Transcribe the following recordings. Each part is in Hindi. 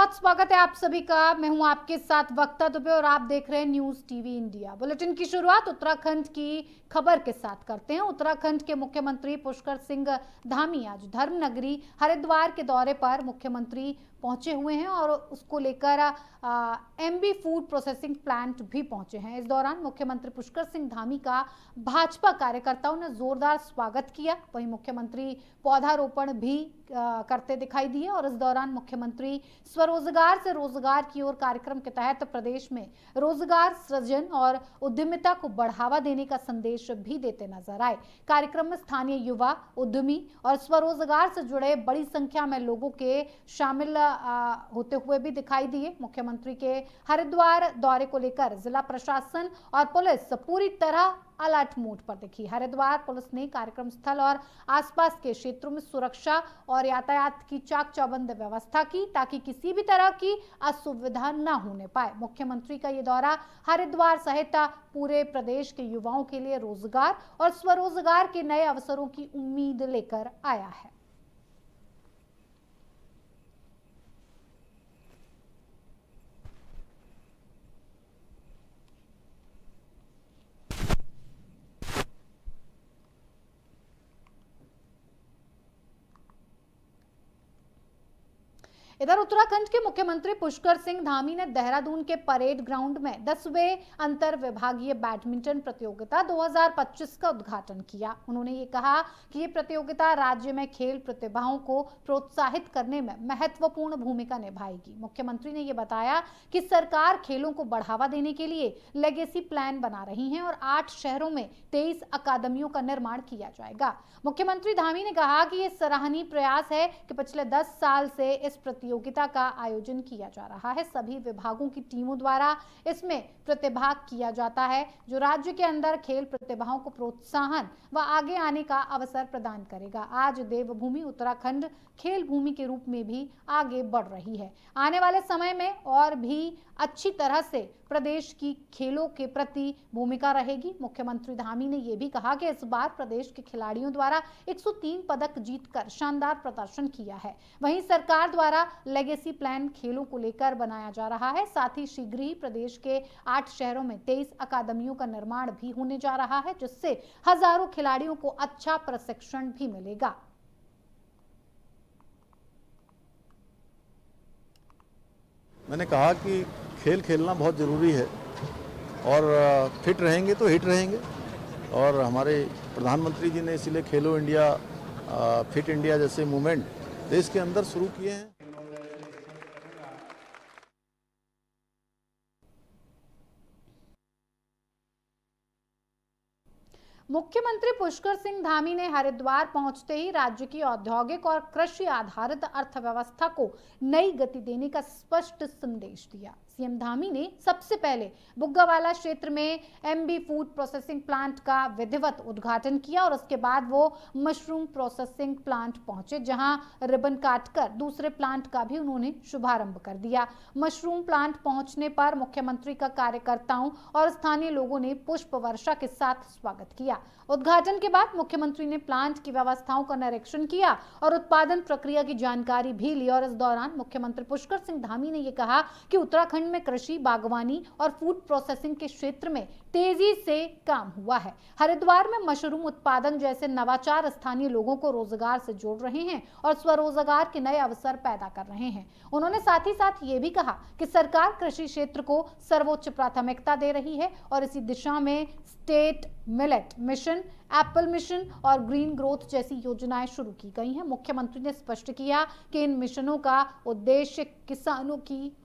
बहुत स्वागत है आप सभी का। मैं हूं आपके साथ वक्ता दुबे और आप देख रहे हैं न्यूज टीवी इंडिया। बुलेटिन की शुरुआत उत्तराखंड की खबर के साथ करते हैं। उत्तराखंड के मुख्यमंत्री पुष्कर सिंह धामी आज धर्म नगरी हरिद्वार के दौरे पर मुख्यमंत्री पहुंचे हुए हैं और उसको लेकर एमबी फूड प्रोसेसिंग प्लांट भी पहुंचे हैं। इस दौरान मुख्यमंत्री पुष्कर सिंह धामी का भाजपा कार्यकर्ताओं ने जोरदार स्वागत किया। वहीं मुख्यमंत्री पौधारोपण भी करते दिखाई दिए और इस दौरान मुख्यमंत्री स्वरोजगार से रोजगार की ओर कार्यक्रम के तहत प्रदेश में रोजगार सृजन और उद्यमिता को बढ़ावा देने का संदेश भी देते नजर आए। कार्यक्रम में स्थानीय युवा, उद्यमी और स्वरोजगार से जुड़े बड़ी संख्या में लोगों के शामिल होते हुए भी दिखाई दिए। मुख्यमंत्री के हरिद्वार दौरे को लेकर जिला प्रशासन और पुलिस पूरी तरह अलर्ट मोड पर दिखी। हरिद्वार पुलिस ने कार्यक्रम स्थल और आसपास के क्षेत्रों में सुरक्षा और यातायात की चाक चौबंद व्यवस्था की ताकि किसी भी तरह की असुविधा न होने पाए। मुख्यमंत्री का ये दौरा हरिद्वार सहित पूरे प्रदेश के युवाओं के लिए रोजगार और स्वरोजगार के नए अवसरों की उम्मीद लेकर आया है। इधर उत्तराखंड के मुख्यमंत्री पुष्कर सिंह धामी ने देहरादून के परेड ग्राउंड में 10वें अंतर विभागीय बैडमिंटन प्रतियोगिता 2025 का उद्घाटन किया। उन्होंने ये कहा कि ये प्रतियोगिता राज्य में खेल प्रतिभाओं को प्रोत्साहित करने में महत्वपूर्ण भूमिका निभाएगी। मुख्यमंत्री ने ये बताया कि सरकार खेलों को बढ़ावा देने के लिए लेगेसी प्लान बना रही है और 8 शहरों में 23 अकादमियों का निर्माण किया जाएगा। मुख्यमंत्री धामी ने कहा कि ये सराहनीय प्रयास है कि पिछले 10 साल से इस प्रतियोगिता का आयोजन किया जा रहा है। सभी विभागों की टीमों द्वारा इसमें प्रतिभाग किया जाता है जो राज्य के अंदर खेल प्रतिभाओं को प्रोत्साहन व आगे आने का अवसर प्रदान करेगा। आज देवभूमि उत्तराखंड खेल भूमि के रूप में भी आगे बढ़ रही है। आने वाले समय में और भी अच्छी तरह से प्रदेश की खेलों के प्रति भूमिका रहेगी। मुख्यमंत्री धामी ने यह भी कहा कि इस बार प्रदेश के खिलाड़ियों द्वारा 103 पदक जीतकर शानदार प्रदर्शन किया है। वहीं सरकार द्वारा लेगेसी प्लान खेलों को लेकर बनाया जा रहा है। साथ ही शीघ्र ही प्रदेश के 8 शहरों में 23 अकादमियों का निर्माण भी होने जा रहा है जिससे हजारों खिलाड़ियों को अच्छा प्रशिक्षण भी मिलेगा। मैंने कहा कि खेल खेलना बहुत ज़रूरी है और फिट रहेंगे तो हिट रहेंगे और हमारे प्रधानमंत्री जी ने इसीलिए खेलो इंडिया, फिट इंडिया जैसे मूवमेंट देश के अंदर शुरू किए हैं। मुख्यमंत्री पुष्कर सिंह धामी ने हरिद्वार पहुंचते ही राज्य की औद्योगिक और कृषि आधारित अर्थव्यवस्था को नई गति देने का स्पष्ट संदेश दिया। सीएम धामी ने सबसे पहले बुग्गावाला क्षेत्र में एमबी फूड प्रोसेसिंग प्लांट का विधिवत उद्घाटन किया और उसके बाद वो मशरूम प्रोसेसिंग प्लांट पहुंचे जहां रिबन काटकर दूसरे प्लांट का भी उन्होंने शुभारंभ कर दिया। मशरूम प्लांट पहुंचने पर मुख्यमंत्री का कार्यकर्ताओं और स्थानीय लोगों ने पुष्प वर्षा के साथ स्वागत किया। उद्घाटन के बाद मुख्यमंत्री ने प्लांट की व्यवस्थाओं का निरीक्षण किया और उत्पादन प्रक्रिया की जानकारी भी ली और इस दौरान मुख्यमंत्री पुष्कर सिंह धामी ने यह कहा कि उत्तराखंड में कृषि, बागवानी और फूड प्रोसेसिंग के क्षेत्र में तेजी से काम हुआ है। हरिद्वार में मशरूम उत्पादन जैसे नवाचार स्थानीय लोगों को रोजगार से जोड़ रहे हैं और स्वरोजगार के नए अवसर पैदा कर रहे हैं। उन्होंने साथ ही साथ ये भी कहा कि सरकार कृषि क्षेत्र को सर्वोच्च प्राथमिकता दे रही है और इसी दिशा में state millet mission, Apple mission और ग्रीन ग्रोथ जैसी योजनाएं शुरू की गई हैं। मुख्यमंत्री ने स्पष्ट किया कि इन मिशनों का उद्देश्य किसानों की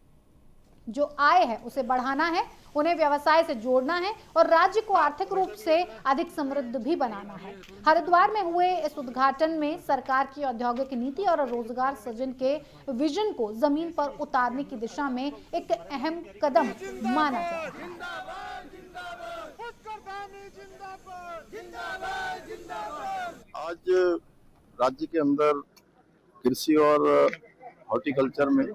जो आय है उसे बढ़ाना है, उन्हें व्यवसाय से जोड़ना है और राज्य को आर्थिक रूप से अधिक समृद्ध भी बनाना है। हरिद्वार में हुए इस उद्घाटन में सरकार की औद्योगिक नीति और रोजगार सृजन के विजन को जमीन पर उतारने की दिशा में एक अहम कदम माना जा रहा है। आज राज्य के अंदर कृषि और हॉर्टिकल्चर में,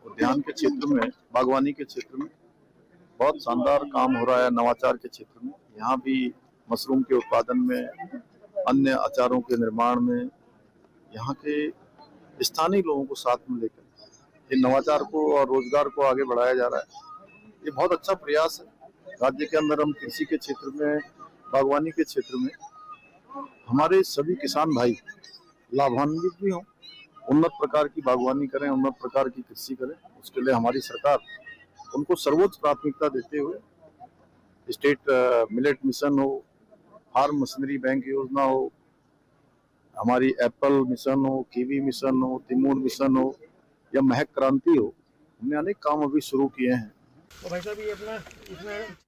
उद्यान के क्षेत्र में, बागवानी के क्षेत्र में बहुत शानदार काम हो रहा है। नवाचार के क्षेत्र में यहाँ भी मशरूम के उत्पादन में, अन्य अचारों के निर्माण में यहाँ के स्थानीय लोगों को साथ में लेकर इन नवाचार को और रोजगार को आगे बढ़ाया जा रहा है। ये बहुत अच्छा प्रयास है। राज्य के अंदर हम कृषि के क्षेत्र में, बागवानी के क्षेत्र में हमारे सभी किसान भाई लाभान्वित भी हों, उन्नत प्रकार की बागवानी करें, उन्नत प्रकार की कृषि करें। उसके लिए हमारी सरकार उनको सर्वोच्च प्राथमिकता देते हुए स्टेट मिलेट मिशन हो, फार्म मशीनरी बैंक योजना हो, हमारी एप्पल मिशन हो, कीवी मिशन हो, तिमोर मिशन हो या महक क्रांति हो, हमने अनेक काम अभी शुरू किए हैं। तो भाई साहब ये अपना इसमें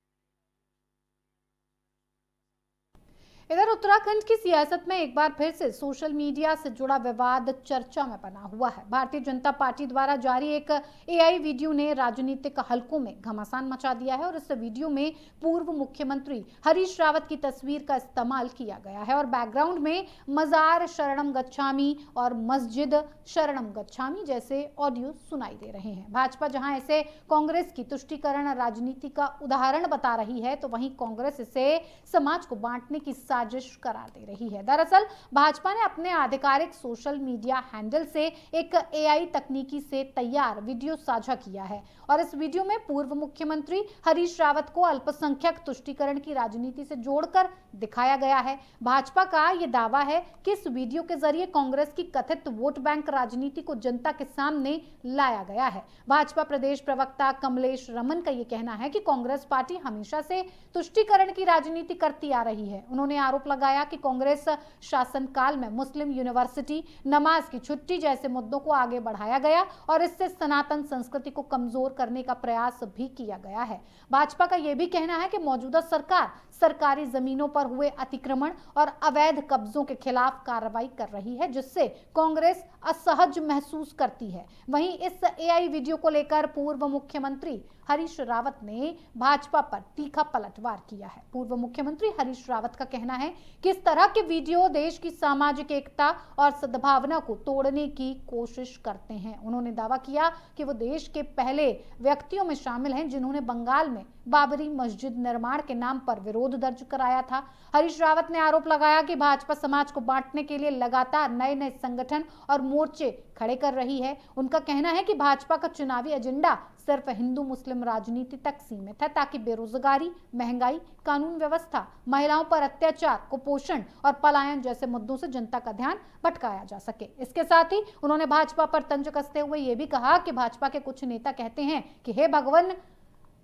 इधर उत्तराखंड की सियासत में एक बार फिर से सोशल मीडिया से जुड़ा विवाद चर्चा में बना हुआ है। भारतीय जनता पार्टी द्वारा जारी एक एआई वीडियो ने राजनीतिक हलकों में घमासान मचा दिया है और इस वीडियो में पूर्व मुख्यमंत्री हरीश रावत की तस्वीर का इस्तेमाल किया गया है और बैकग्राउंड में मजार शरणम गच्छामी और मस्जिद शरणम गच्छामी जैसे ऑडियो सुनाई दे रहे हैं। भाजपा जहां इसे कांग्रेस की तुष्टीकरण राजनीति का उदाहरण बता रही है, तो वहीं कांग्रेस इसे समाज को बांटने की साजिश करार दे रही है। दरअसल भाजपा ने अपने आधिकारिक सोशल मीडिया हैंडल से एक एआई तकनीकी से तैयार वीडियो साझा किया है और इस वीडियो में पूर्व मुख्यमंत्री हरीश रावत को अल्पसंख्यक तुष्टीकरण की राजनीति से जोड़कर दिखाया गया है। भाजपा का यह दावा है कि इस वीडियो के जरिए कांग्रेस की कथित वोट बैंक राजनीति को जनता के सामने लाया गया है। भाजपा प्रदेश प्रवक्ता कमलेश रमन का यह कहना है कि कांग्रेस पार्टी हमेशा से तुष्टीकरण की राजनीति करती आ रही है। उन्होंने आरोप लगाया कि कांग्रेस शासनकाल में मुस्लिम यूनिवर्सिटी, नमाज की छुट्टी जैसे मुद्दों को आगे बढ़ाया गया और इससे सनातन संस्कृति को कमजोर करने का प्रयास भी किया गया है। भाजपा का यह भी कहना है कि मौजूदा सरकार सरकारी जमीनों पर हुए अतिक्रमण और अवैध कब्जों के खिलाफ कार्रवाई कर रही है, जिससे कांग्रेस असहज महसूस करती है। वहीं इस एआई वीडियो को लेकर पूर्व मुख्यमंत्री हरीश रावत ने भाजपा पर तीखा पलटवार किया है। पूर्व मुख्यमंत्री हरीश रावत का कहना है कि इस तरह के वीडियो देश की सामाजिक एकता और सद्भावना को तोड़ने की कोशिश करते हैं। उन्होंने दावा किया कि वो देश के पहले व्यक्तियों में शामिल हैं जिन्होंने बंगाल में बाबरी मस्जिद निर्माण के नाम पर विरोध दर्ज कराया था। हरीश रावत ने आरोप लगाया कि भाजपा समाज को बांटने के लिए लगातार नए नए संगठन और मोर्चे खड़े कर रही है। उनका कहना है कि भाजपा का चुनावी एजेंडा सिर्फ हिंदू मुस्लिम राजनीति तक सीमित है ताकि बेरोजगारी, महंगाई, कानून व्यवस्था, महिलाओं पर अत्याचार, कुपोषण और पलायन जैसे मुद्दों से जनता का ध्यान भटकाया जा सके। इसके साथ ही उन्होंने भाजपा पर तंज कसते हुए यह भी कहा कि भाजपा के कुछ नेता कहते हैं कि हे भगवान,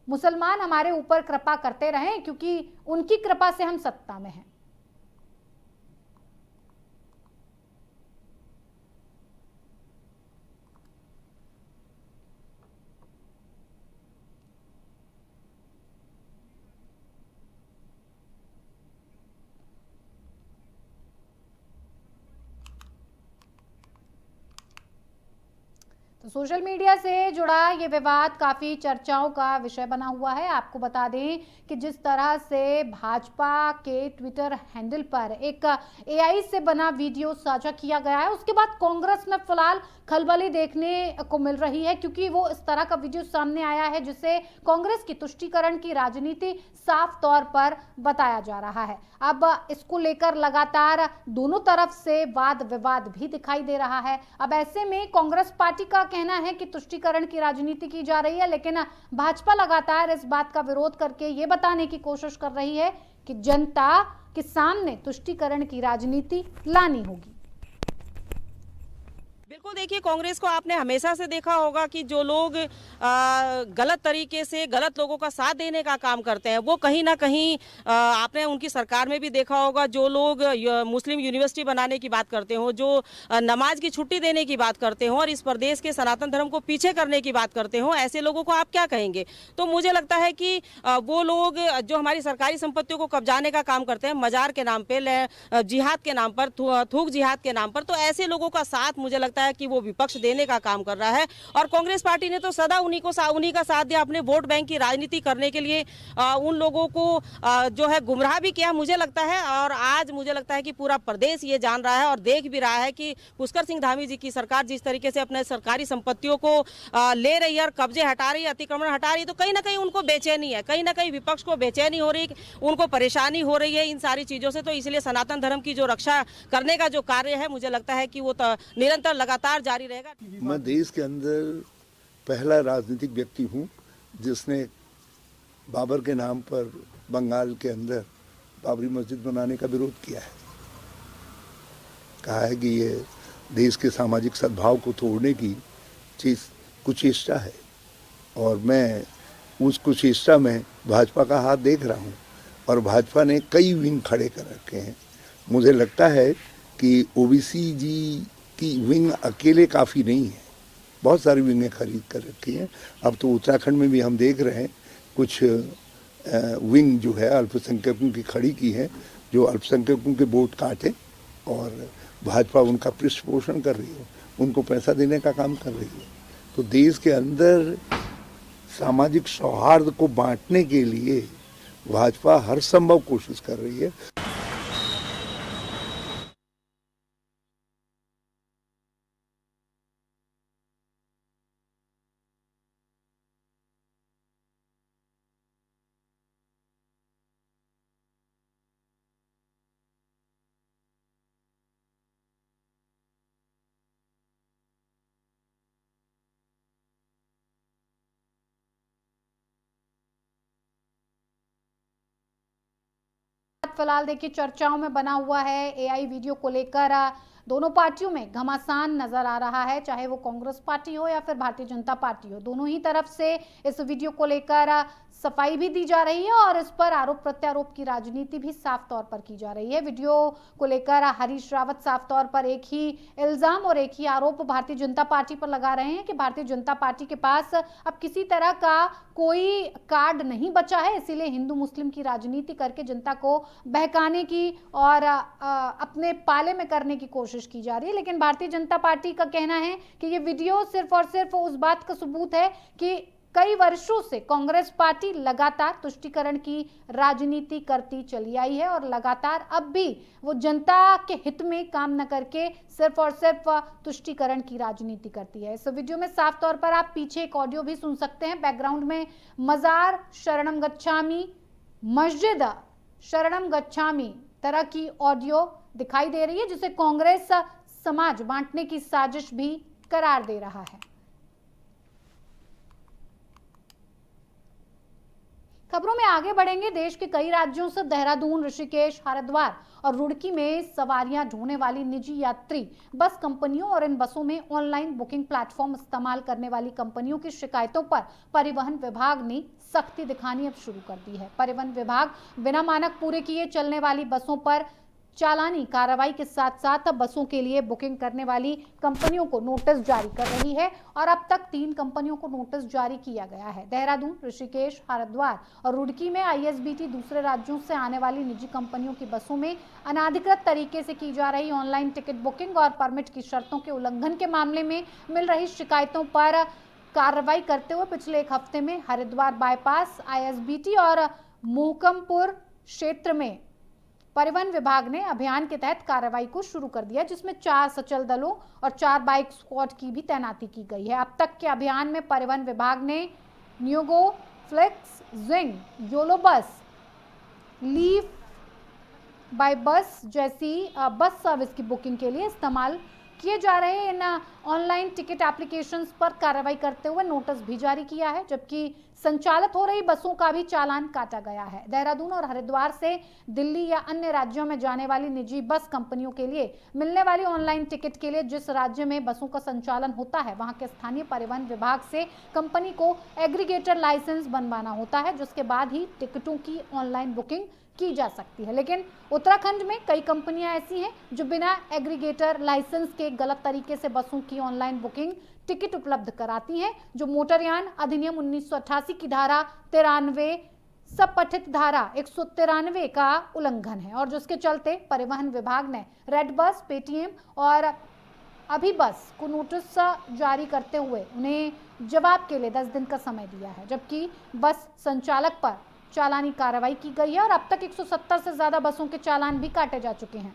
मुसलमान हमारे ऊपर कृपा करते रहें क्योंकि उनकी कृपा से हम सत्ता में हैं। तो सोशल मीडिया से जुड़ा ये विवाद काफी चर्चाओं का विषय बना हुआ है। आपको बता दें कि जिस तरह से भाजपा के ट्विटर हैंडल पर एक एआई से बना वीडियो साझा किया गया है, उसके बाद कांग्रेस में फिलहाल खलबली देखने को मिल रही है क्योंकि वो इस तरह का वीडियो सामने आया है जिससे कांग्रेस की तुष्टीकरण की राजनीति साफ तौर पर बताया जा रहा है। अब इसको लेकर लगातार दोनों तरफ से वाद विवाद भी दिखाई दे रहा है। अब ऐसे में कांग्रेस पार्टी का कहना है कि तुष्टीकरण की राजनीति की जा रही है, लेकिन भाजपा लगातार इस बात का विरोध करके ये बताने की कोशिश कर रही है कि जनता के सामने तुष्टीकरण की राजनीति लानी होगी। बिल्कुल, देखिए कांग्रेस को आपने हमेशा से देखा होगा कि जो लोग गलत तरीके से गलत लोगों का साथ देने का काम करते हैं वो कहीं ना कहीं आपने उनकी सरकार में भी देखा होगा। जो लोग मुस्लिम यूनिवर्सिटी बनाने की बात करते हो, जो नमाज की छुट्टी देने की बात करते हो और इस प्रदेश के सनातन धर्म को पीछे करने की बात करते हो, ऐसे लोगों को आप क्या कहेंगे? तो मुझे लगता है कि वो लोग जो हमारी सरकारी संपत्तियों को कब्जाने का काम करते हैं मजार के नाम पर, जिहाद के नाम पर, थूक जिहाद के नाम पर, तो ऐसे लोगों का साथ मुझे लगता है कि वो विपक्ष देने का काम कर रहा है। और कांग्रेस पार्टी ने तो सदा उन्हीं का साथ दिया, अपने वोट बैंक की राजनीति करने के लिए उन लोगों को जो है गुमराह भी किया मुझे लगता है। और आज मुझे लगता है कि पूरा प्रदेश ये जान रहा है और देख भी रहा है कि पुष्कर सिंह धामी जी की सरकार जिस तरीके से अपने सरकारी संपत्तियों को ले रही है और कब्जे हटा रही है, अतिक्रमण हटा रही है, तो कहीं ना कहीं उनको बेचैनी है, कहीं ना कहीं विपक्ष को बेचैनी हो रही, उनको परेशानी हो रही है इन सारी चीजों से। तो इसलिए सनातन धर्म की जो रक्षा करने का जो कार्य है मुझे लगता है कि वो निरंतर लगातार जारी रहेगा। मैं देश के अंदर पहला राजनीतिक व्यक्ति हूँ जिसने बाबर के नाम पर बंगाल के अंदर बाबरी मस्जिद बनाने का विरोध किया है। कहा है कि ये देश के सामाजिक सद्भाव को तोड़ने की कुचेष्टा है, और मैं उस कुचेष्टा में भाजपा का हाथ देख रहा हूँ। और भाजपा ने कई विंग खड़े कर रखे हैं। मुझे लगता है कि ओबीसी जी की विंग अकेले काफ़ी नहीं है, बहुत सारी विंगें खरीद कर रखी हैं। अब तो उत्तराखंड में भी हम देख रहे हैं कुछ विंग जो है अल्पसंख्यकों की खड़ी की है, जो अल्पसंख्यकों के वोट काटे, और भाजपा उनका पृष्ठपोषण कर रही है, उनको पैसा देने का काम कर रही है। तो देश के अंदर सामाजिक सौहार्द को बांटने के लिए भाजपा हर संभव कोशिश कर रही है। फिलहाल देखिए चर्चाओं में बना हुआ है एआई वीडियो को लेकर दोनों पार्टियों में घमासान नजर आ रहा है, चाहे वो कांग्रेस पार्टी हो या फिर भारतीय जनता पार्टी हो। दोनों ही तरफ से इस वीडियो को लेकर सफाई भी दी जा रही है और इस पर आरोप प्रत्यारोप की राजनीति भी साफ तौर पर की जा रही है। वीडियो को लेकर हरीश रावत साफ तौर पर एक ही इल्जाम और एक ही आरोप भारतीय जनता पार्टी पर लगा रहे हैं कि भारतीय जनता पार्टी के पास अब किसी तरह का कोई कार्ड नहीं बचा है, इसीलिए हिंदू मुस्लिम की राजनीति करके जनता को बहकाने की और अपने पाले में करने की कोशिश की जा रही है। लेकिन भारतीय जनता पार्टी का कहना है कि ये वीडियो सिर्फ और सिर्फ उस बात का सबूत है कि कई वर्षों से कांग्रेस पार्टी लगातार तुष्टीकरण की राजनीति करती चली आई है और लगातार अब भी वो जनता के हित में काम न करके सिर्फ और सिर्फ तुष्टीकरण की राजनीति करती है। इस वीडियो में साफ तौर पर आप पीछे एक ऑडियो भी सुन सकते हैं। बैकग्राउंड में मजार शरणम गच्छामी, मस्जिद शरणम गच्छामी तरह की ऑडियो दिखाई दे रही है, जिसे कांग्रेस समाज बांटने की साजिश भी करार दे रहा है। खबरों में आगे बढ़ेंगे। देश के कई राज्यों से देहरादून, ऋषिकेश, हरिद्वार और रुड़की में सवारियां ढोने वाली निजी यात्री बस कंपनियों और इन बसों में ऑनलाइन बुकिंग प्लेटफॉर्म इस्तेमाल करने वाली कंपनियों की शिकायतों पर परिवहन विभाग ने सख्ती दिखानी अब शुरू कर दी है। परिवहन विभाग बिना मानक पूरे किए चलने वाली बसों पर चालानी कार्रवाई के साथ साथ बसों के लिए बुकिंग करने वाली कंपनियों को नोटिस जारी कर रही है और अब तक 3 कंपनियों को नोटिस जारी किया गया है। देहरादून, ऋषिकेश, हरिद्वार और रुड़की में आईएसबीटी दूसरे राज्यों से आने वाली निजी कंपनियों की बसों में अनाधिकृत तरीके से की जा रही ऑनलाइन टिकट बुकिंग और परमिट की शर्तों के उल्लंघन के मामले में मिल रही शिकायतों पर कार्रवाई करते हुए पिछले एक हफ्ते में हरिद्वार बाईपास, आईएसबीटी और मोहकमपुर क्षेत्र में परिवहन विभाग ने अभियान के तहत कार्रवाई को शुरू कर दिया, जिसमें 4 सचल दलों और 4 बाइक स्क्वाड की भी तैनाती की गई है। अब तक के अभियान में परिवहन विभाग ने न्यूगो, फ्लेक्स, जिंग, योलो बस, लीव बाय बस जैसी बस सर्विस की बुकिंग के लिए इस्तेमाल किए जा रहे इन ऑनलाइन टिकट एप्लीकेशंस पर कार्रवाई करते हुए नोटिस भी जारी किया है, जबकि संचालित हो रही बसों का भी चालान काटा गया है। देहरादून और हरिद्वार से दिल्ली या अन्य राज्यों में जाने वाली निजी बस कंपनियों के लिए मिलने वाली ऑनलाइन टिकट के लिए जिस राज्य में बसों का संचालन होता है, वहां के स्थानीय परिवहन विभाग से कंपनी को एग्रीगेटर लाइसेंस बनवाना होता है, जिसके बाद ही टिकटों की ऑनलाइन बुकिंग की जा सकती है। लेकिन उत्तराखंड में कई कंपनियां ऐसी हैं जो बिना एग्रीगेटर लाइसेंस के गलत तरीके से बसों की ऑनलाइन बुकिंग टिकट उपलब्ध कराती हैं, जो मोटरयान अधिनियम 1988 की धारा 93 सबपठित धारा 193 का उल्लंघन है और जिसके चलते परिवहन विभाग ने रेड बस, पेटीएम और अभी बस को नोटिस जारी करते हुए उन्हें जवाब के लिए 10 दिन का समय दिया है, जबकि बस संचालक पर चालानी कार्रवाई की गई है और अब तक 170 से ज्यादा बसों के चालान भी काटे जा चुके हैं।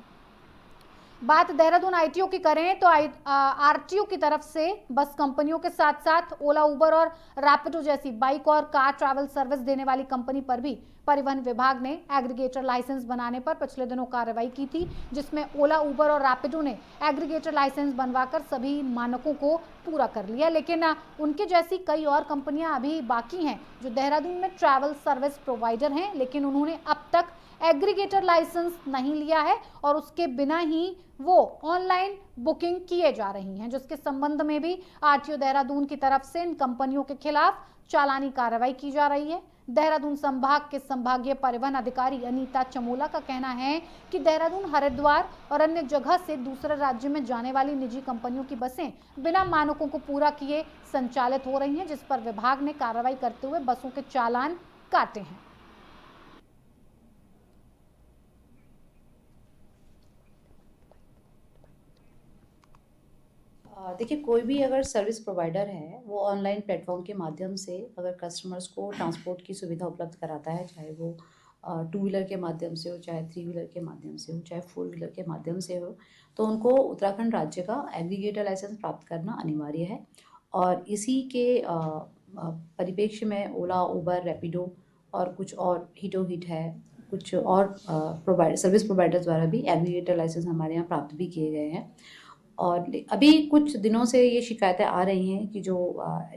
बात देहरादून आईटीओ की करें तो आरटीओ की तरफ से बस कंपनियों के साथ साथ ओला, उबर और रैपिडो जैसी बाइक और कार ट्रैवल सर्विस देने वाली कंपनी पर भी परिवहन विभाग ने एग्रीगेटर लाइसेंस बनाने पर पिछले दिनों कार्रवाई की थी, जिसमें ओला, उबर और रैपिडो ने एग्रीगेटर लाइसेंस बनवाकर सभी मानकों को पूरा कर लिया। लेकिन उनके जैसी कई और कंपनियां अभी बाकी हैं जो देहरादून में ट्रैवल सर्विस प्रोवाइडर हैं, लेकिन उन्होंने अब तक एग्रीगेटर लाइसेंस नहीं लिया है और उसके बिना ही वो ऑनलाइन बुकिंग किए जा रही हैं, जिसके संबंध में भी आरटीओ देहरादून की तरफ से इन कंपनियों के खिलाफ चालानी कार्रवाई की जा रही है। देहरादून संभाग के संभागीय परिवहन अधिकारी अनीता चमोला का कहना है कि देहरादून, हरिद्वार और अन्य जगह से दूसरे राज्य में जाने वाली निजी कंपनियों की बसें बिना मानकों को पूरा किए संचालित हो रही हैं, जिस पर विभाग ने कार्रवाई करते हुए बसों के चालान काटे हैं। देखिए, कोई भी अगर सर्विस प्रोवाइडर है वो ऑनलाइन प्लेटफॉर्म के माध्यम से अगर कस्टमर्स को ट्रांसपोर्ट की सुविधा उपलब्ध कराता है, चाहे वो 2 व्हीलर के माध्यम से हो, चाहे 3 व्हीलर के माध्यम से हो, चाहे 4 व्हीलर के माध्यम से हो, तो उनको उत्तराखंड राज्य का एग्रीगेटर लाइसेंस प्राप्त करना अनिवार्य है। और इसी के परिप्रेक्ष्य में ओला, उबर, रैपिडो और कुछ और हिटो हिट है, कुछ और सर्विस प्रोवाइडर द्वारा भी एग्रीगेटर लाइसेंस हमारे यहाँ प्राप्त भी किए गए हैं। और अभी कुछ दिनों से ये शिकायतें आ रही हैं कि जो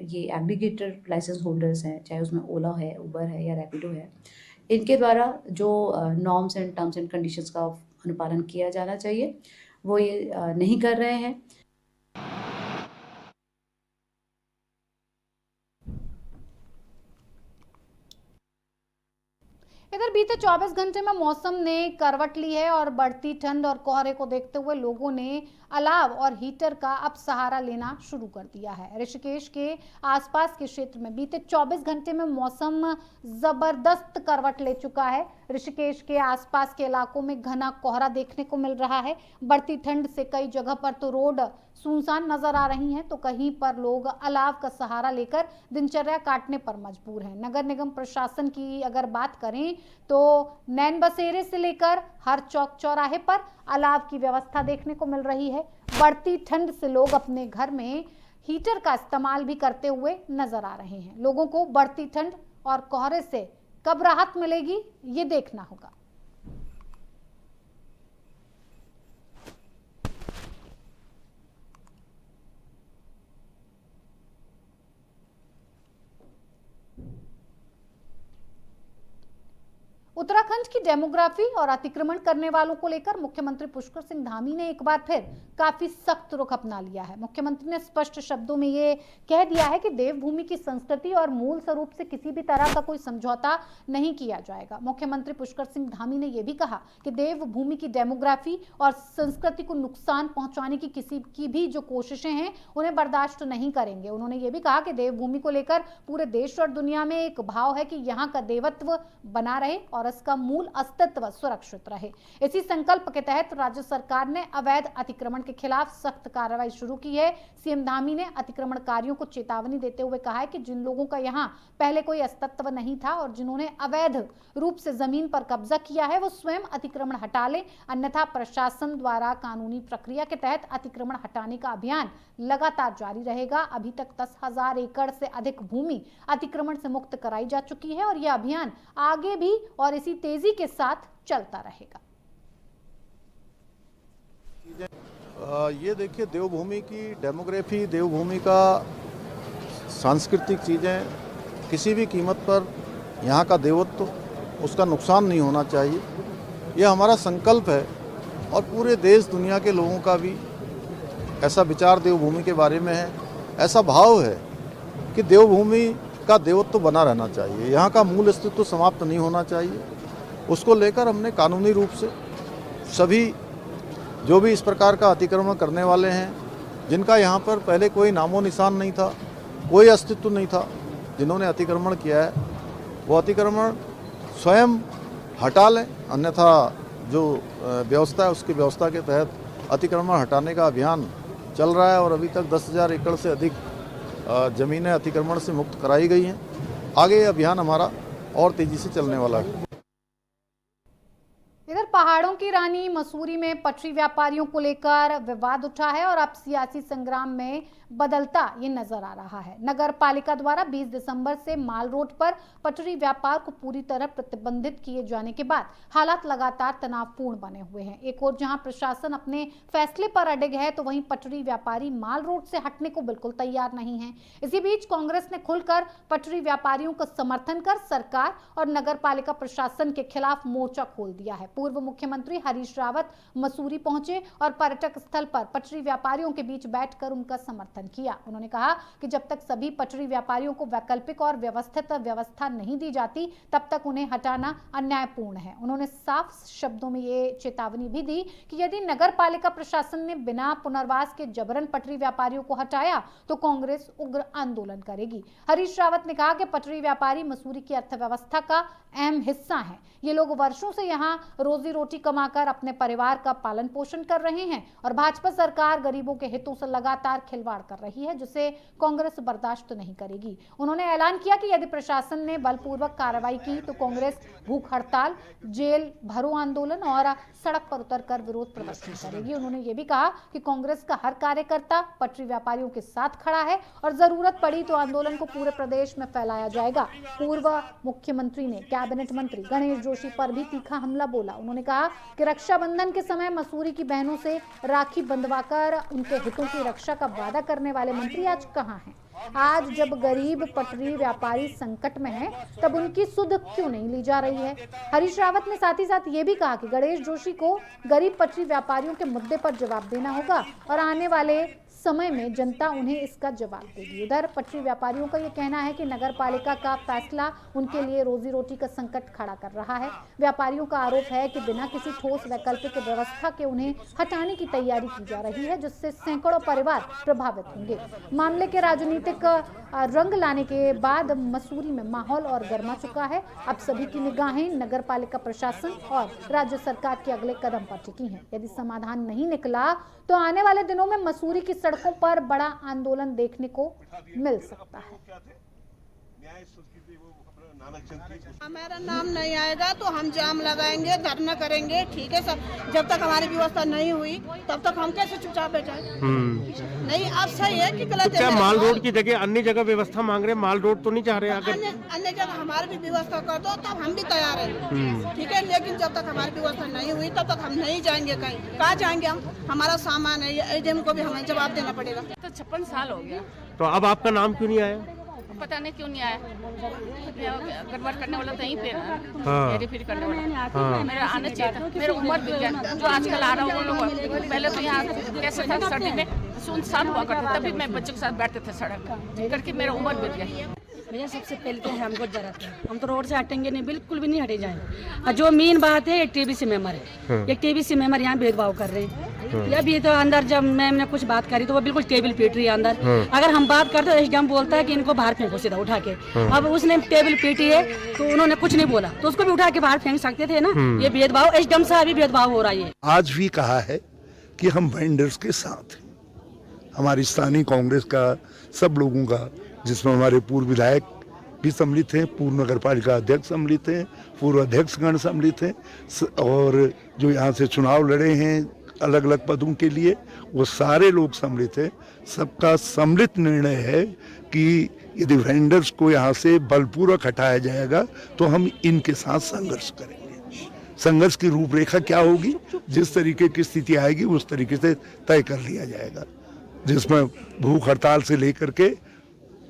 ये एग्रीगेटर लाइसेंस होल्डर्स हैं, चाहे उसमें ओला है, उबर है या रैपिडो है, इनके द्वारा जो norms and terms and conditions का अनुपालन किया जाना चाहिए वो ये नहीं कर रहे हैं। इधर बीते 24 घंटे में मौसम ने करवट ली है और बढ़ती ठंड और कोहरे को देखते हुए लोगों ने अलाव और हीटर का अब सहारा लेना शुरू कर दिया है। ऋषिकेश के आसपास के क्षेत्र में बीते 24 घंटे में मौसम जबरदस्त करवट ले चुका है। ऋषिकेश के आसपास के इलाकों में घना कोहरा देखने को मिल रहा है। बढ़ती ठंड से कई जगह पर तो रोड सुनसान नजर आ रही हैं, तो कहीं पर लोग अलाव का सहारा लेकर दिनचर्या काटने पर मजबूर हैं। नगर निगम प्रशासन की अगर बात करें तो नैन बसेरे से लेकर हर चौक चौराहे पर अलाव की व्यवस्था देखने को मिल रही है। बढ़ती ठंड से लोग अपने घर में हीटर का इस्तेमाल भी करते हुए नजर आ रहे हैं। लोगों को बढ़ती ठंड और कोहरे से कब राहत मिलेगी ये देखना होगा। उत्तराखंड की डेमोग्राफी और अतिक्रमण करने वालों को लेकर मुख्यमंत्री पुष्कर सिंह धामी ने एक बार फिर काफी सख्त रुख अपना लिया है। मुख्यमंत्री ने स्पष्ट शब्दों में ये कह दिया है कि देवभूमि की संस्कृति और मूल स्वरूप से किसी भी तरह का कोई समझौता नहीं किया जाएगा। मुख्यमंत्री पुष्कर सिंह धामी ने यह भी कहा कि देवभूमि की डेमोग्राफी और संस्कृति को नुकसान पहुंचाने की किसी की भी जो कोशिशें हैं उन्हें बर्दाश्त नहीं करेंगे। उन्होंने ये भी कहा कि देवभूमि को लेकर पूरे देश और दुनिया में एक भाव है कि यहाँ का देवत्व बना रहे और इसका मूल अस्तित्व सुरक्षित रहे। इसी संकल्प के तहत राज्य सरकार ने अवैध अतिक्रमण के खिलाफ सख्त कार्रवाई शुरू की है। सीएम धामी ने अतिक्रमणकारियों को चेतावनी देते हुए कहा है कि जिन लोगों का यहाँ पहले कोई अस्तित्व नहीं था और जिन्होंने अवैध रूप से जमीन पर कब्जा किया है वो स्वयं अतिक्रमण हटा लें, अन्यथा प्रशासन द्वारा कानूनी प्रक्रिया के तहत अतिक्रमण हटाने का अभियान लगातार जारी रहेगा। अभी तक 10,000 एकड़ से अधिक भूमि अतिक्रमण से मुक्त कराई जा चुकी है और यह अभियान आगे भी और इसी तेजी के साथ चलता रहेगा। ये देखिए, देवभूमि की डेमोग्राफी, देवभूमि का सांस्कृतिक चीज़ें किसी भी कीमत पर यहाँ का देवत्व उसका नुकसान नहीं होना चाहिए, यह हमारा संकल्प है। और पूरे देश दुनिया के लोगों का भी ऐसा विचार देवभूमि के बारे में है, ऐसा भाव है कि देवभूमि का देवत्व बना रहना चाहिए, यहाँ का मूल अस्तित्व समाप्त नहीं होना चाहिए। उसको लेकर हमने कानूनी रूप से सभी जो भी इस प्रकार का अतिक्रमण करने वाले हैं, जिनका यहाँ पर पहले कोई नामो निशान नहीं था, कोई अस्तित्व नहीं था, जिन्होंने अतिक्रमण किया है वो अतिक्रमण स्वयं हटा लें, अन्यथा जो व्यवस्था है उसकी व्यवस्था के तहत अतिक्रमण हटाने का अभियान चल रहा है। और अभी तक 10,000 एकड़ से अधिक ज़मीनें अतिक्रमण से मुक्त कराई गई हैं। आगे ये अभियान हमारा और तेज़ी से चलने वाला है। इधर पहाड़ों की रानी मसूरी में पटरी व्यापारियों को लेकर विवाद उठा है और अब सियासी संग्राम में बदलता ये नजर आ रहा है। नगर पालिका द्वारा 20 दिसंबर से माल रोड पर पटरी व्यापार को पूरी तरह प्रतिबंधित किए जाने के बाद हालात लगातार तनावपूर्ण बने हुए हैं। एक ओर जहां प्रशासन अपने फैसले पर अडिग है, तो वहीं पटरी व्यापारी माल रोड से हटने को बिल्कुल तैयार नहीं है। इसी बीच कांग्रेस ने खुलकर पटरी व्यापारियों का समर्थन कर सरकार और नगर पालिका प्रशासन के खिलाफ मोर्चा खोल दिया है। पूर्व मुख्यमंत्री हरीश रावत मसूरी पहुंचे और पर्यटक स्थल पर पटरी व्यापारियों के बीच बैठकर उनका समर्थन किया। उन्होंने कहा कि जब तक सभी पटरी व्यापारियों को वैकल्पिक और व्यवस्थित व्यवस्था नहीं दी जाती, तब तक उन्हें हटाना अन्यायपूर्ण है। उन्होंने साफ शब्दों में ये चेतावनी भी दी कि यदि नगर पालिका प्रशासन ने बिना पुनर्वास के जबरन पटरी व्यापारियों को हटाया तो कांग्रेस उग्र आंदोलन करेगी। हरीश रावत ने कहा कि पटरी व्यापारी मसूरी की अर्थव्यवस्था का अहम हिस्सा है। ये लोग वर्षों से यहाँ रोजी रोटी कमाकर अपने परिवार का पालन पोषण कर रहे हैं और भाजपा सरकार गरीबों के हितों से लगातार खिलवाड़ कर रही है, जिसे कांग्रेस बर्दाश्त नहीं करेगी। उन्होंने ऐलान किया कि यदि प्रशासन ने बलपूर्वक कार्रवाई की तो कांग्रेस भूख हड़ताल, जेल भरो आंदोलन और सड़क पर उतरकर विरोध प्रदर्शन करेगी। उन्होंने ये भी कहा कि कांग्रेस का हर कार्यकर्ता पटरी व्यापारियों के साथ खड़ा है और जरूरत पड़ी तो आंदोलन को पूरे प्रदेश में फैलाया जाएगा। पूर्व मुख्यमंत्री ने कैबिनेट मंत्री गणेश जोशी पर भी तीखा हमला बोला। उन्होंने कहा कि रक्षाबंधन के समय मसूरी की बहनों से राखी बंधवाकर उनके हितों की रक्षा का वादा करने वाले मंत्री आज कहां हैं? आज जब गरीब पटरी व्यापारी संकट में है, तब उनकी सुध क्यों नहीं ली जा रही है? हरीश रावत ने साथ ही साथ ये भी कहा कि गणेश जोशी को गरीब पटरी व्यापारियों के मुद्दे पर जवाब देना होगा और आने वाले समय में जनता उन्हें इसका जवाब देगी। इधर पटरी व्यापारियों का ये कहना है कि नगर पालिका का फैसला उनके लिए रोजी रोटी का संकट खड़ा कर रहा है। व्यापारियों का आरोप है कि बिना किसी ठोस वैकल्पिक व्यवस्था के उन्हें हटाने की तैयारी की जा रही है, जिससे सैकड़ों परिवार प्रभावित होंगे। मामले के राजनीतिक रंग लाने के बाद मसूरी में माहौल और गर्मा चुका है। अब सभी की निगाहें नगर पालिका प्रशासन और राज्य सरकार के अगले कदम पर टिकी हैं। यदि समाधान नहीं निकला तो आने वाले दिनों में मसूरी की सड़कों पर बड़ा आंदोलन देखने को मिल सकता है। हमारा नाम नहीं आएगा तो हम जाम लगाएंगे, धरना करेंगे, ठीक है सर। जब तक हमारी व्यवस्था नहीं हुई तब तक हम कैसे चुपचाप बैठे? नहीं, अब सही है कि गलत है? क्या माल रोड की जगह अन्य जगह व्यवस्था मांग रहे हैं? माल रोड तो नहीं चाह रहे? अगर अन्य जगह हमारी भी व्यवस्था कर दो तब हम भी तैयार हैं, ठीक है। लेकिन जब तक हमारी व्यवस्था नहीं हुई तब तक हम नहीं जाएंगे। कहीं कहाँ जाएंगे हम? हमारा सामान है, एडीएम को भी हमें जवाब देना पड़ेगा। तो 56 साल हो गया, तो अब आपका नाम क्यों नहीं आया? पता नहीं क्यों नहीं आया। गड़बड़ करने वाला तो यहीं पे ना, हाँ। हेरी करने वाला। मेरा आना चाहिए था, मेरा उम्र भी गया। जो आजकल आ रहा है वो लोग पहले तो यहाँ कैसे था, सर्दी में सुनसान हुआ करता, तभी मैं बच्चों के साथ बैठते थे सड़क करके, मेरा उम्र भी गया। भैया सबसे पहले तो है हमको जरूरत है, हम तो रोड से हटेंगे नहीं, बिल्कुल भी नहीं हटे जाएंगे। और जो मेन बात है, एक टीबीसी मेंबर है, एक टीबीसी मेंबर यहाँ भेदभाव कर रहे हैं। अभी तो अंदर जब मैंने कुछ बात करी तो वो बिल्कुल टेबल पीट रही है अंदर। अगर हम बात करते तो एसडीएम बोलता है कि इनको बाहर फेंको सीधा उठा के। अब उसने टेबल पीटी है तो उन्होंने कुछ नहीं बोला, तो उसको भी उठा के बाहर फेंक सकते थे ना। ये भेदभाव एसडीएम से अभी भेदभाव हो रहा है। आज भी कहा है कि हम वेंडर्स के साथ हैं, हमारी स्थानीय कांग्रेस का सब लोगों का, जिसमें हमारे पूर्व विधायक भी सम्मिलित हैं, पूर्व नगर पालिका अध्यक्ष सम्मिलित हैं, पूर्व अध्यक्षगण सम्मिलित हैं, और जो यहाँ से चुनाव लड़े हैं अलग अलग पदों के लिए, वो सारे लोग सम्मिलित हैं। सबका सम्मिलित निर्णय है कि यदि वेंडर्स को यहाँ से बलपूर्वक हटाया जाएगा तो हम इनके साथ संघर्ष करेंगे। संघर्ष की रूपरेखा क्या होगी, जिस तरीके की स्थिति आएगी उस तरीके से तय कर लिया जाएगा, जिसमें भूख हड़ताल से लेकर के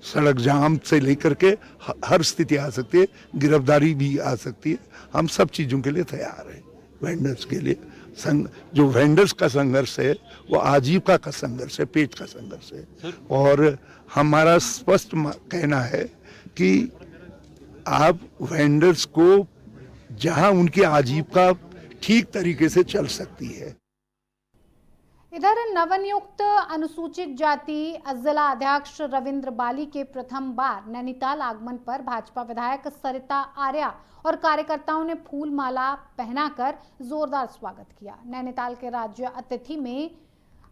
सड़क जाम से लेकर के हर स्थिति आ सकती है, गिरफ्तारी भी आ सकती है। हम सब चीज़ों के लिए तैयार हैं। वेंडर्स के लिए जो वेंडर्स का संघर्ष है वो आजीविका का संघर्ष है, पेट का संघर्ष है। और हमारा स्पष्ट कहना है कि आप वेंडर्स को जहां उनकी आजीविका ठीक तरीके से चल सकती है। इधर नवनियुक्त अनुसूचित जाति जिला अध्यक्ष रविंद्र बाली के प्रथम बार नैनीताल आगमन पर भाजपा विधायक सरिता आर्या और कार्यकर्ताओं ने फूल माला पहनाकर जोरदार स्वागत किया। नैनीताल के राज्य अतिथि में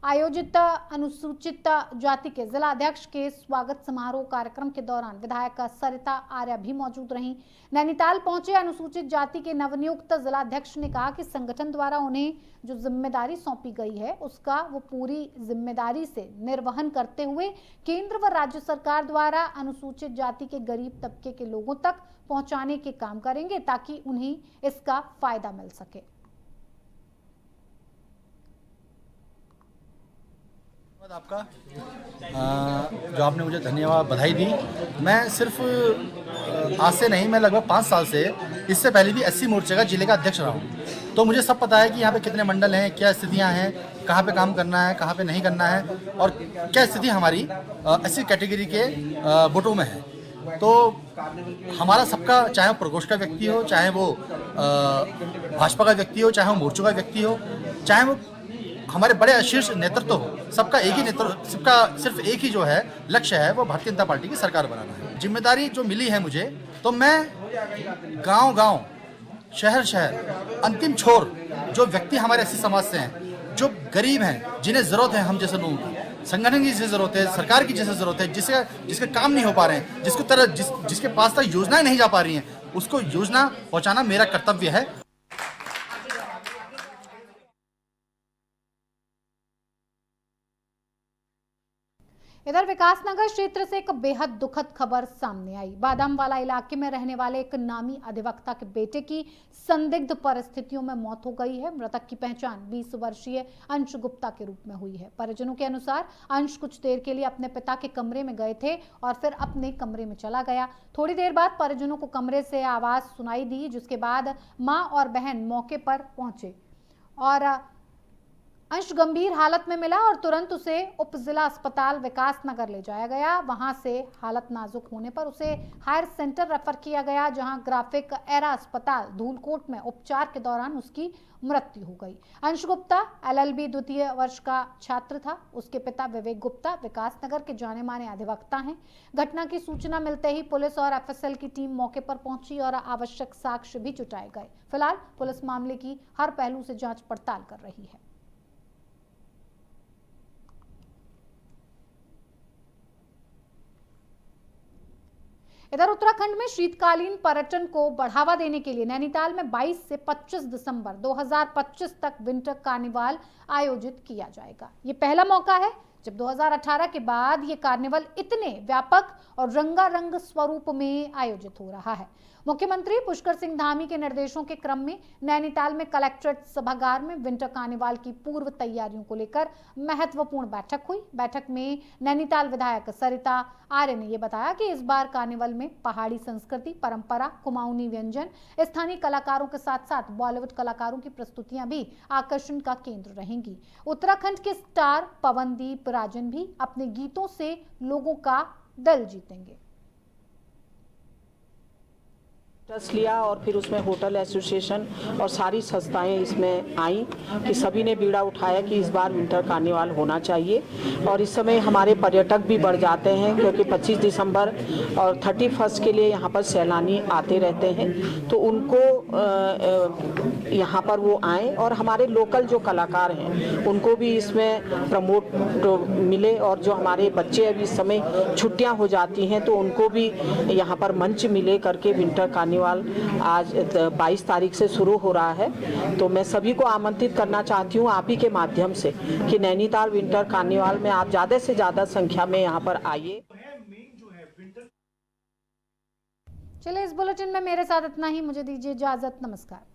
आयोजित अनुसूचित जाति के जिला अध्यक्ष के स्वागत समारोह कार्यक्रम के दौरान विधायक सरिता आर्य भी मौजूद रहीं। नैनीताल पहुंचे अनुसूचित जाति के नवनियुक्त जिला अध्यक्ष ने कहा कि संगठन द्वारा उन्हें जो जिम्मेदारी सौंपी गई है उसका वो पूरी जिम्मेदारी से निर्वहन करते हुए केंद्र व राज्य सरकार द्वारा अनुसूचित जाति के गरीब तबके के लोगों तक पहुंचाने के काम करेंगे ताकि उन्हें इसका फायदा मिल सके। आपका जो आपने मुझे धन्यवाद बधाई दी। मैं सिर्फ आज से नहीं, मैं लगभग 5 साल से, इससे पहले भी एससी मोर्चे का जिले का अध्यक्ष रहा हूँ, तो मुझे सब पता है कि यहाँ पे कितने मंडल हैं, क्या स्थितियाँ हैं, कहाँ पे काम करना है, कहाँ पे नहीं करना है और क्या स्थिति हमारी एससी कैटेगरी के वोटों में है। तो हमारा सबका, चाहे वो प्रकोष्ठ का व्यक्ति हो, चाहे वो भाजपा का व्यक्ति हो, चाहे वो मोर्चों का व्यक्ति हो, चाहे वो हमारे बड़े शीर्ष नेतृत्व हो, सबका एक ही नेतृत्व, सबका सिर्फ एक ही जो है लक्ष्य है वो भारतीय जनता पार्टी की सरकार बनाना है। जिम्मेदारी जो मिली है मुझे, तो मैं गांव-गांव, शहर-शहर, अंतिम छोर जो व्यक्ति हमारे ऐसे समाज से हैं, जो गरीब हैं, जिन्हें जरूरत है हम जैसे लोगों की, संगठन की जैसे जरूरत है, सरकार की जैसे जरूरत है, जिसके काम नहीं हो पा रहे हैं, जिसके पास तक योजनाएं नहीं जा पा रही हैं, उसको योजना पहुंचाना मेरा कर्तव्य है। इधर विकासनगर क्षेत्र से एक बेहद दुखद खबर सामने आई। बादामवाला इलाके में रहने वाले एक नामी अधिवक्ता के बेटे की संदिग्ध परिस्थितियों में मौत हो गई है। मृतक की पहचान 20 वर्षीय अंश गुप्ता के रूप में हुई है। परिजनों के अनुसार अंश कुछ देर के लिए अपने पिता के कमरे में गए थे और फिर अपने कमरे में चला गया। थोड़ी देर बाद परिजनों को कमरे से आवाज सुनाई दी, जिसके बाद मां और बहन मौके पर पहुंचे और अंश गंभीर हालत में मिला और तुरंत उसे उप जिला अस्पताल विकासनगर ले जाया गया। वहां से हालत नाजुक होने पर उसे हायर सेंटर रेफर किया गया, जहां ग्राफिक एरा अस्पताल धूलकोट में उपचार के दौरान उसकी मृत्यु हो गई। अंश गुप्ता LLB द्वितीय वर्ष का छात्र था। उसके पिता विवेक गुप्ता विकासनगर के जाने माने अधिवक्ता हैं। घटना की सूचना मिलते ही पुलिस और FSL की टीम मौके पर पहुंची और आवश्यक साक्ष्य भी जुटाए गए। फिलहाल पुलिस मामले की हर पहलू से जांच पड़ताल कर रही है। इधर उत्तराखंड में शीतकालीन पर्यटन को बढ़ावा देने के लिए नैनीताल में 22 से 25 दिसंबर 2025 तक विंटर कार्निवाल आयोजित किया जाएगा। ये पहला मौका है जब 2018 के बाद ये कार्निवल इतने व्यापक और रंगारंग स्वरूप में आयोजित हो रहा है। मुख्यमंत्री पुष्कर सिंह धामी के निर्देशों के क्रम में नैनीताल में कलेक्ट्रेट सभागार में विंटर कार्निवाल की पूर्व तैयारियों को लेकर महत्वपूर्ण बैठक हुई। बैठक में नैनीताल विधायक सरिता आर्य ने यह बताया कि इस बार कार्निवल में पहाड़ी संस्कृति, परंपरा, कुमाऊनी व्यंजन, स्थानीय कलाकारों के साथ साथ बॉलीवुड कलाकारों की प्रस्तुतियां भी आकर्षण का केंद्र रहेंगी। उत्तराखंड के स्टार पवनदीप राजन भी अपने गीतों से लोगों का दिल जीतेंगे। ट्रस्ट लिया और फिर उसमें होटल एसोसिएशन और सारी संस्थाएं इसमें आई कि सभी ने बीड़ा उठाया कि इस बार विंटर कार्निवाल होना चाहिए। और इस समय हमारे पर्यटक भी बढ़ जाते हैं क्योंकि 25 दिसंबर और 31 के लिए यहाँ पर सैलानी आते रहते हैं, तो उनको यहाँ पर वो आएँ और हमारे लोकल जो कलाकार हैं उनको भी इसमें प्रमोट मिले और जो हमारे बच्चे अभी इस समय छुट्टियाँ हो जाती हैं तो उनको भी यहाँ पर मंच मिले करके विंटर कार्निवाल आज 22 तारीख से शुरू हो रहा है। तो मैं सभी को आमंत्रित करना चाहती हूँ आप ही के माध्यम से कि नैनीताल विंटर कार्निवाल में आप ज़्यादा से ज़्यादा संख्या में यहाँ पर आइए। चलिए, इस बुलेटिन में मेरे साथ इतना ही। मुझे दीजिए इजाजत। नमस्कार।